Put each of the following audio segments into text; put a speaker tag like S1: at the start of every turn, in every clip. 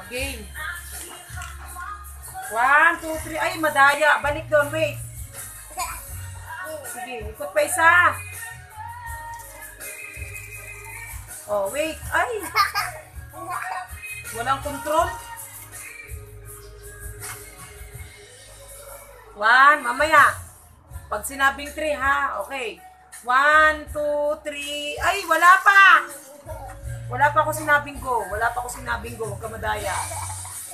S1: Game. 1, 2, 3. Ay, madaya. Balik doon. Wait. Sige, ikot pa isa. Oh, wait. Ay. Walang control. 1, mamaya. Pag sinabing 3, ha? Okay. 1, 2, 3. Ay, wala pa. Wala pa ako sinabing go. Wala pa ako sinabing go. Huwag ka madaya.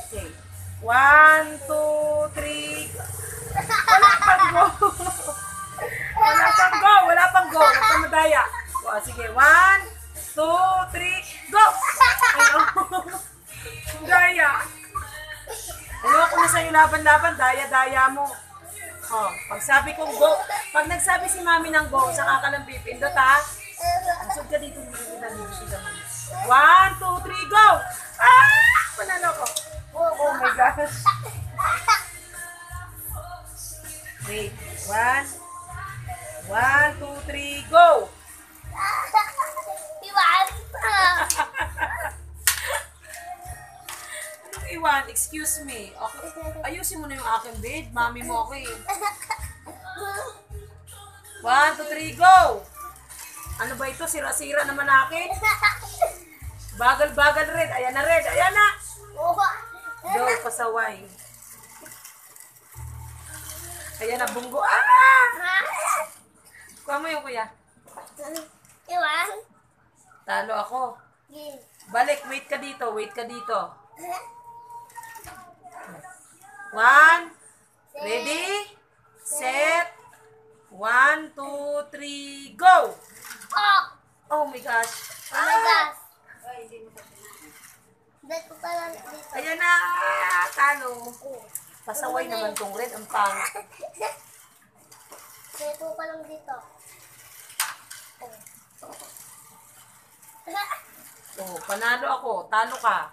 S1: Okay. 1, 2, 3. Wala pang go. Wala pang go. Wala pang go. Huwag ka madaya. O, sige. 1, 2, 3. Go! Ayaw. Daya. Ayaw ko na sa'yo laban-laban. Daya-daya mo. Oh, pag sabi kong go, pag nagsabi si mami ng go, saka ka lang pipindot, ha? Asod ka dito. 1, 2, 3, go! Ah! Panalo ko. Oh my gosh. Wait. 1, 2, 3, go! Iwan, excuse me. Okay. Ayusin mo na yung aking bed. Mami mo ako eh. 1, 2, 3, go! Ano ba ito? Sira-sira naman akin. Bagal-bagal red. Ayan na red. Ayan na. Go, pasaway. Ayan na, bunggo. Ah! Kuha mo yung kuya.
S2: Iwan?
S1: Talo ako. Balik, wait ka dito. Wait ka dito. 1, ready, set, 1, 2, 3, go! Oh my gosh.
S2: Oh my gosh. Dito pa lang dito.
S1: Ayan na, talo. Pasaway naman tong red, ang pangit.
S2: Dito pa lang dito.
S1: Oh, panalo ako, talo ka.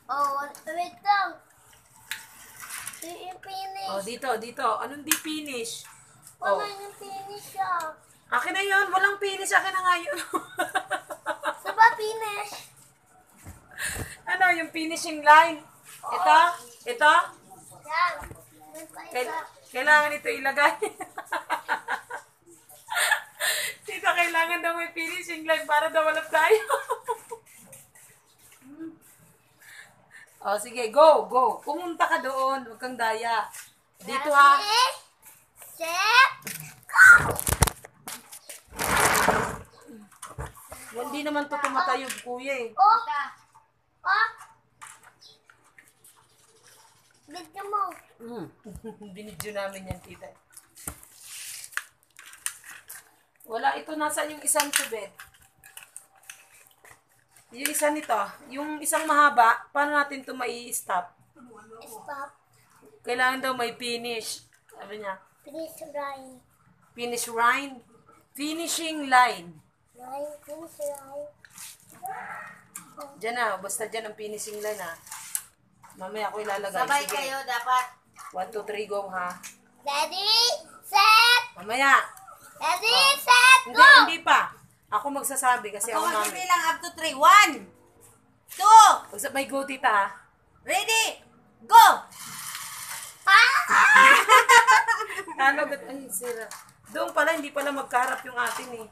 S2: Oh, wait lang. Yung finish.
S1: Oh, dito. Anong di finish?
S2: Paano
S1: Oh,
S2: yung finish siya?
S1: akin na yun. Walang finish. Akin na nga yun.
S2: Sa ba finish?
S1: Ano, yung finishing line? Ito? Ito?
S2: Yan. May pa isa.
S1: Kailangan ito ilagay. Dito kailangan daw may finishing line para daw wala tayo. Oh, sige, go. Pumunta ka doon. Huwag kang daya. Dito ha.
S2: Ready, set,
S1: Hindi naman to tumatayog, kuya eh.
S2: oh. Bigyan mo.
S1: Binidyo namin yan, tita. Wala, ito nasaan yung isang tubed? Yung isa nito, yung isang mahaba, paano natin ito mai-stop?
S2: Stop.
S1: Kailangan daw may finish. Sabi niya,
S2: Finish line.
S1: finish line. Finishing line.
S2: Line, finish line.
S1: Diyan na, basta dyan ang finishing line ha. Mamaya ako ilalagay.
S3: Sabay
S1: Sige.
S3: kayo dapat.
S1: 1, 2, 3, go ha.
S2: Ready, set,
S1: Mamaya.
S2: ready, set,
S1: Hindi,
S2: go!
S1: hindi pa. Ako magsasabi kasi
S3: Ako
S1: ako mami.
S3: magbibilang up to 3. 1, 2,
S1: May go tita ha.
S3: ready, go!
S1: Ano ba? Ay, sira. Doon pala, hindi pala magkaharap yung atin eh.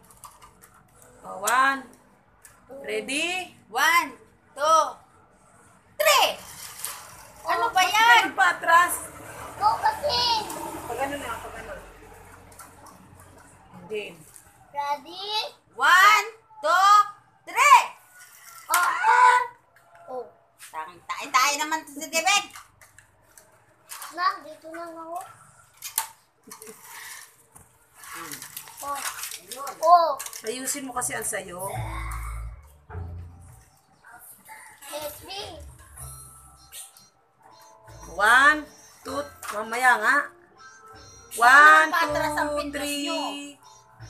S1: Oh, 1. Ready?
S3: 1, 2, 3! Ano ba yan?
S1: Ganun pa atras.
S2: Go kasi!
S1: Pag ano na, pag ano. Hindi.
S2: Ready?
S3: 1, 2, 3!
S2: Oh.
S3: Tayo naman to sa debit.
S2: Na, dito na ako. Oh.
S1: Ayusin mo kasi ang sayo.
S2: Ready?
S1: 1, 2, mamaya nga. 1, 2, 3,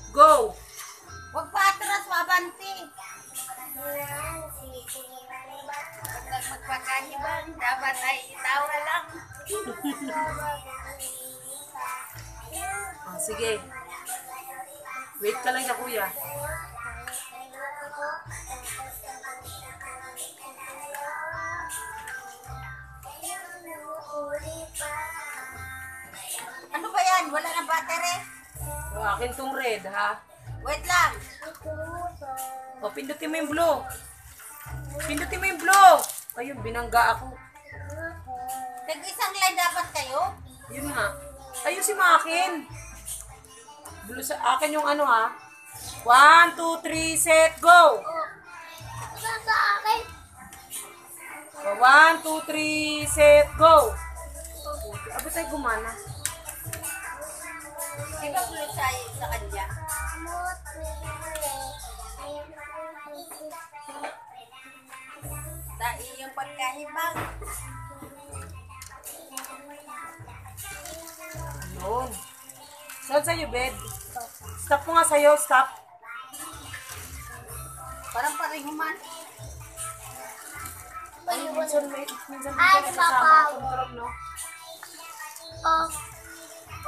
S1: go!
S3: Huwag pa atras, mabanti. Huwag magpakahibang, dapat ay itawa lang.
S1: Oh, sige. Wait ka lang sa kuya.
S3: yan. Wala na battery.
S1: O, akin tong red, ha?
S3: Wait lang.
S1: O, pindutin mo yung blue. Pindutin mo yung blue. Ayun, binangga ako.
S3: Tag-isang line dapat kayo.
S1: Yun nga. Ayusin mo akin. Blue sa akin yung ano, ha? 1, 2, 3, set, go!
S2: Wala sa akin.
S1: O, 1, 2, 3, set, go! Aba tayo gumana.
S3: Di ba blue sa kanya? Sa iyong pagkahibang.
S1: Yun. Saan sa'yo, bed? Stop mo nga sa'yo, stop.
S3: Parang pareho man.
S1: Ay, minsan may
S2: Ay,
S1: kasama
S2: papa.
S1: ang control, no?
S2: Oh.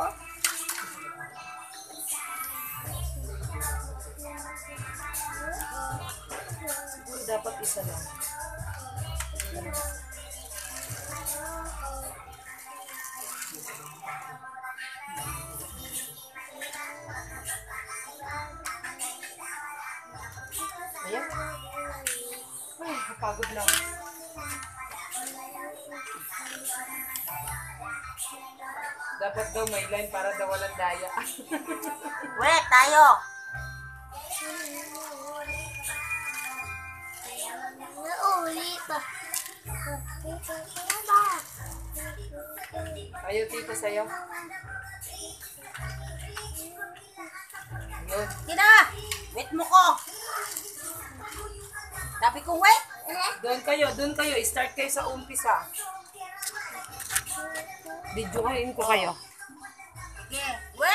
S2: Oh.
S1: Siguro dapat isa lang. Ayan. Ay, kapagod lang. Dapat daw may line para daw walang daya.
S3: Wait, tayo.
S2: Naulit pa.
S1: Ayaw tito sa'yo. Ayun.
S3: Tina, wait mo ko. Sabi ko wait.
S1: Doon kayo. Start kayo sa umpisa. Videohin ko kayo.
S3: Okay, wait.